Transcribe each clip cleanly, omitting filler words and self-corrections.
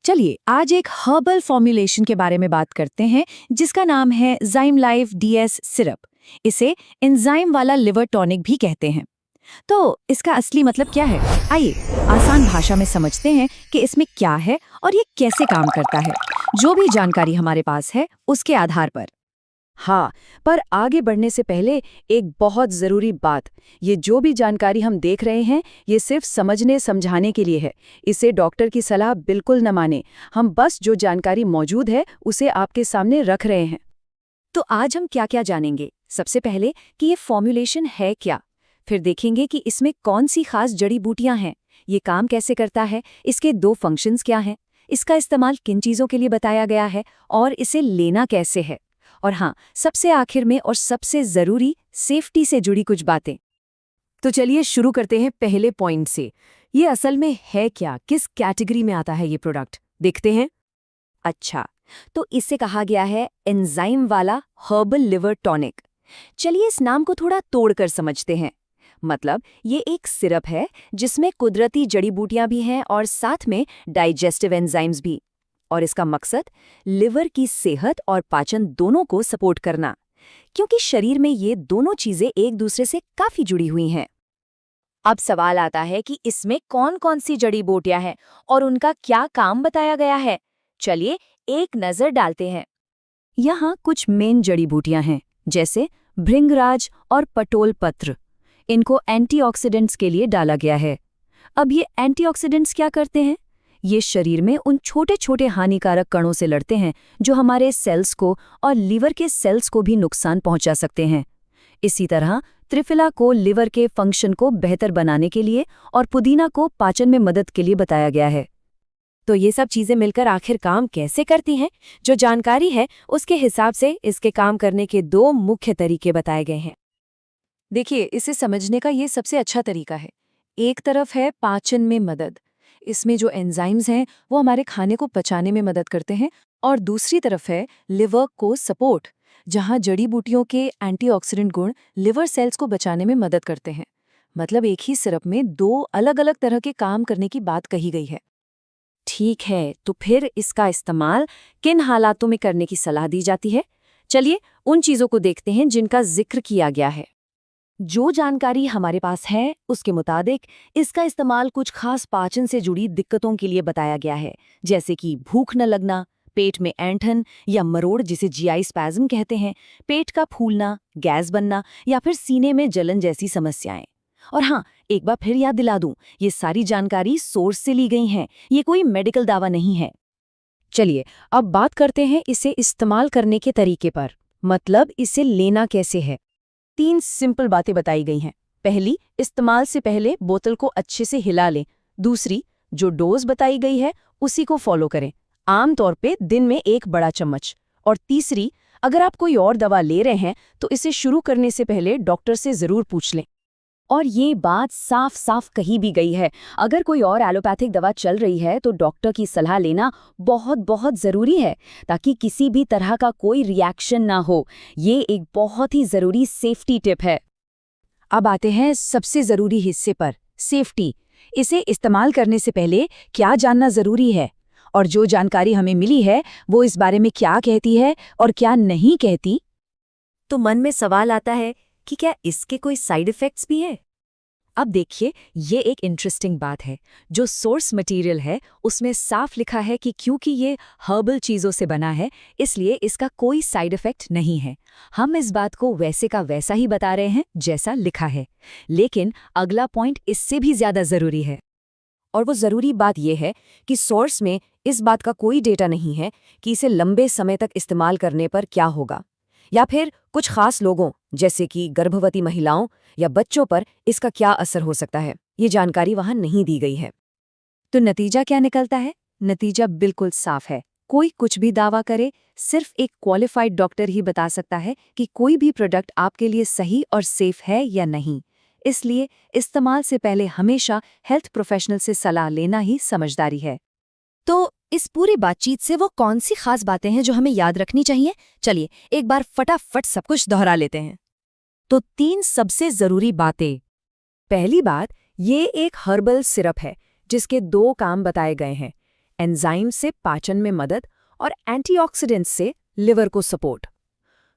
चलिए आज एक हर्बल फॉर्मुलेशन के बारे में बात करते हैं जिसका नाम है ज़ाइम लाइफ डीएस सिरप। इसे एंजाइम वाला लिवर टॉनिक भी कहते हैं। तो इसका असली मतलब क्या है, आइए आसान भाषा में समझते हैं कि इसमें क्या है और ये कैसे काम करता है, जो भी जानकारी हमारे पास है उसके आधार पर। हाँ, पर आगे बढ़ने से पहले एक बहुत ज़रूरी बात, ये जो भी जानकारी हम देख रहे हैं ये सिर्फ समझने समझाने के लिए है। इसे डॉक्टर की सलाह बिल्कुल न माने। हम बस जो जानकारी मौजूद है उसे आपके सामने रख रहे हैं। तो आज हम क्या क्या जानेंगे? सबसे पहले कि ये फॉर्मुलेशन है क्या, फिर देखेंगे कि इसमें कौन सी खास जड़ी बूटियां हैं, ये काम कैसे करता है, इसके 2 फंक्शंस क्या हैं, इसका इस्तेमाल किन चीज़ों के लिए बताया गया है और इसे लेना कैसे है, और हाँ, सबसे आखिर में और सबसे ज़रूरी, सेफ्टी से जुड़ी कुछ बातें। तो चलिए शुरू करते हैं पहले पॉइंट से। ये असल में है क्या, किस कैटेगरी में आता है ये प्रोडक्ट, देखते हैं। अच्छा, तो इसे कहा गया है एंजाइम वाला हर्बल लिवर टॉनिक। चलिए इस नाम को थोड़ा तोड़कर समझते हैं। मतलब ये एक सिरप है जिसमें कुदरती जड़ी बूटियां भी हैं और साथ में डाइजेस्टिव एंजाइम्स भी। और इसका मकसद लिवर की सेहत और पाचन दोनों को सपोर्ट करना, क्योंकि शरीर में ये दोनों चीजें एक दूसरे से काफी जुड़ी हुई हैं। अब सवाल आता है कि इसमें कौन कौन सी जड़ी बूटियां हैं और उनका क्या काम बताया गया है। चलिए एक नजर डालते हैं। यहाँ कुछ मेन जड़ी बूटियां हैं, जैसे भृंगराज और पटोल पत्र। इनको एंटीऑक्सीडेंट्स के लिए डाला गया है। अब ये एंटीऑक्सीडेंट्स क्या करते हैं? ये शरीर में उन छोटे छोटे हानिकारक कणों से लड़ते हैं जो हमारे सेल्स को और लीवर के सेल्स को भी नुकसान पहुंचा सकते हैं। इसी तरह त्रिफला को लिवर के फंक्शन को बेहतर बनाने के लिए और पुदीना को पाचन में मदद के लिए बताया गया है। तो ये सब चीजें मिलकर आखिर काम कैसे करती हैं? जो जानकारी है उसके हिसाब से इसके काम करने के 2 मुख्य तरीके बताए गए हैं। देखिए, इसे समझने का ये सबसे अच्छा तरीका है। एक तरफ है पाचन में मदद, इसमें जो एंजाइम्स हैं वो हमारे खाने को पचाने में मदद करते हैं, और दूसरी तरफ है लिवर को सपोर्ट, जहां जड़ी बूटियों के एंटीऑक्सीडेंट गुण लिवर सेल्स को बचाने में मदद करते हैं। मतलब एक ही सिरप में 2 अलग अलग तरह के काम करने की बात कही गई है। ठीक है, तो फिर इसका इस्तेमाल किन हालातों में करने की सलाह दी जाती है? चलिए उन चीजों को देखते हैं जिनका जिक्र किया गया है। जो जानकारी हमारे पास है उसके मुताबिक इसका इस्तेमाल कुछ खास पाचन से जुड़ी दिक्कतों के लिए बताया गया है, जैसे कि भूख न लगना, पेट में ऐंठन या मरोड़ जिसे जीआई स्पैज्म कहते हैं, पेट का फूलना, गैस बनना या फिर सीने में जलन जैसी समस्याएं। और हाँ, एक बार फिर याद दिला दूं, ये सारी जानकारी सोर्स से ली गई हैं, ये कोई मेडिकल दावा नहीं है। चलिए अब बात करते हैं इसे इस्तेमाल करने के तरीके पर, मतलब इसे लेना कैसे है। 3 सिंपल बातें बताई गई हैं। पहली, इस्तेमाल से पहले बोतल को अच्छे से हिला लें। दूसरी, जो डोज बताई गई है उसी को फॉलो करें, आमतौर पे दिन में 1 बड़ा चम्मच। और तीसरी, अगर आप कोई और दवा ले रहे हैं तो इसे शुरू करने से पहले डॉक्टर से ज़रूर पूछ लें। और ये बात साफ साफ कही भी गई है, अगर कोई और एलोपैथिक दवा चल रही है तो डॉक्टर की सलाह लेना बहुत बहुत ज़रूरी है, ताकि किसी भी तरह का कोई रिएक्शन ना हो। ये एक बहुत ही ज़रूरी सेफ्टी टिप है। अब आते हैं सबसे ज़रूरी हिस्से पर, सेफ्टी। इसे इस्तेमाल करने से पहले क्या जानना ज़रूरी है, और जो जानकारी हमें मिली है वो इस बारे में क्या कहती है और क्या नहीं कहती। तो मन में सवाल आता है कि क्या इसके कोई साइड इफ़ेक्ट्स भी हैं? अब देखिए, ये एक इंटरेस्टिंग बात है। जो सोर्स मटेरियल है उसमें साफ लिखा है कि क्योंकि ये हर्बल चीज़ों से बना है इसलिए इसका कोई साइड इफ़ेक्ट नहीं है। हम इस बात को वैसे का वैसा ही बता रहे हैं जैसा लिखा है। लेकिन अगला पॉइंट इससे भी ज़्यादा ज़रूरी है, और वो ज़रूरी बात यह है कि सोर्स में इस बात का कोई डेटा नहीं है कि इसे लंबे समय तक इस्तेमाल करने पर क्या होगा, या फिर कुछ खास लोगों जैसे कि गर्भवती महिलाओं या बच्चों पर इसका क्या असर हो सकता है। ये जानकारी वहां नहीं दी गई है। तो नतीजा क्या निकलता है? नतीजा बिल्कुल साफ है। कोई कुछ भी दावा करे, सिर्फ एक क्वालिफाइड डॉक्टर ही बता सकता है कि कोई भी प्रोडक्ट आपके लिए सही और सेफ है या नहीं। इसलिए इस्तेमाल से पहले हमेशा हेल्थ प्रोफेशनल से सलाह लेना ही समझदारी है। तो इस पूरी बातचीत से वो कौन सी खास बातें हैं जो हमें याद रखनी चाहिए? चलिए एक बार फटाफट सब कुछ दोहरा लेते हैं। तो 3 सबसे ज़रूरी बातें। पहली बात, ये एक हर्बल सिरप है जिसके 2 काम बताए गए हैं। एंजाइम से पाचन में मदद और एंटीऑक्सीडेंट्स से लिवर को सपोर्ट।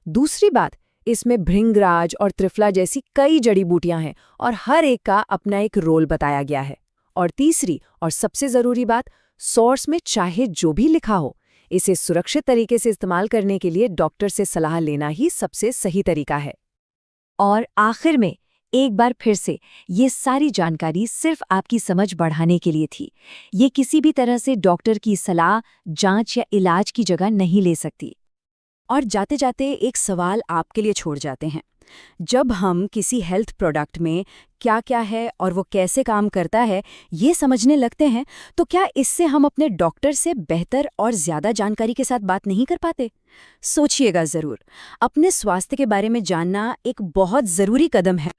दूसरी बात, इसमें भृंगराज और त्रिफला जैसी कई जड़ी बूटियां हैं और हर एक का अपना एक रोल बताया गया है। और तीसरी और सबसे ज़रूरी बात, सोर्स में चाहे जो भी लिखा हो, इसे सुरक्षित तरीके से इस्तेमाल करने के लिए डॉक्टर से सलाह लेना ही सबसे सही तरीका है। और आखिर में एक बार फिर से, ये सारी जानकारी सिर्फ आपकी समझ बढ़ाने के लिए थी। ये किसी भी तरह से डॉक्टर की सलाह, जांच या इलाज की जगह नहीं ले सकती। और जाते जाते एक सवाल आपके लिए छोड़ जाते हैं। जब हम किसी हेल्थ प्रोडक्ट में क्या क्या है और वो कैसे काम करता है ये समझने लगते हैं, तो क्या इससे हम अपने डॉक्टर से बेहतर और ज़्यादा जानकारी के साथ बात नहीं कर पाते? सोचिएगा ज़रूर। अपने स्वास्थ्य के बारे में जानना एक बहुत ज़रूरी कदम है।